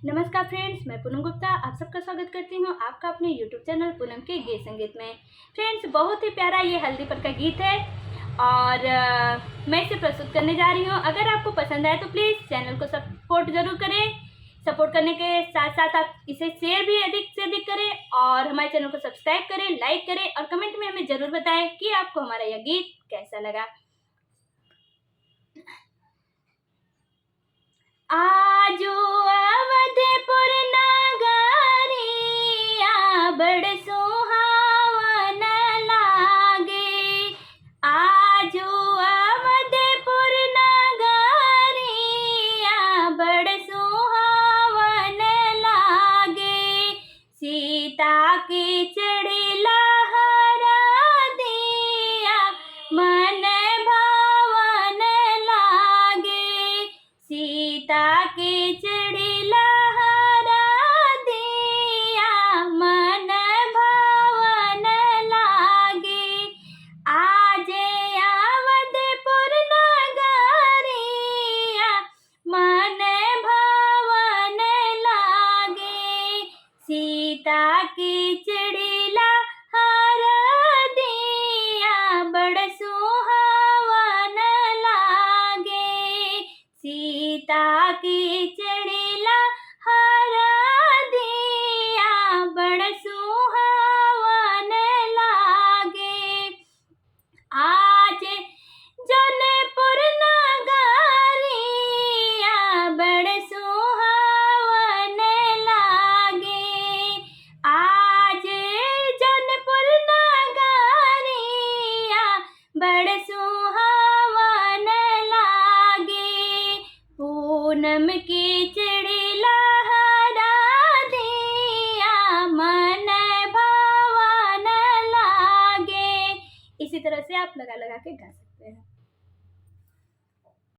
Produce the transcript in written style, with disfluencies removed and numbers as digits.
नमस्कार फ्रेंड्स, मैं पूनम गुप्ता आप सबका स्वागत करती हूँ आपका अपने यूट्यूब चैनल पूनम के गीत संगीत में। फ्रेंड्स, बहुत ही प्यारा ये हल्दी पर का गीत है और मैं इसे प्रस्तुत करने जा रही हूँ। अगर आपको पसंद आए तो प्लीज़ चैनल को सपोर्ट ज़रूर करें। सपोर्ट करने के साथ साथ आप इसे शेयर भी अधिक से अधिक करें और हमारे चैनल को सब्सक्राइब करें, लाइक करें और कमेंट में हमें ज़रूर बताएं कि आपको हमारा यह गीत कैसा लगा। आजू अवधपुर नगरिया बड़ सुहावन लागे। आजू अवधपुर नगरिया बड़ सुहावन लागे। सीता की चढ़ी लहरा दिया मन भावन लागे। सीता की चढ़ी लहरा दिया मन भावन लागे। आज अवधपुर नगरिया मन भावन लागे। सीता की चढ़ी लहरा दिया बड़ सुहावन लागे। सीता की चढ़ी लहरा दिया बड़ सुहावन लागे। आज जौनपुर नगरिया बड़ सुहावन लागे। आज जौनपुर नगरिया बड़ सुहावन लागे। पूनम की चढ़ी लहरा दिया मन भावन लागे। इसी तरह से आप लगा लगा के गा सकते हैं।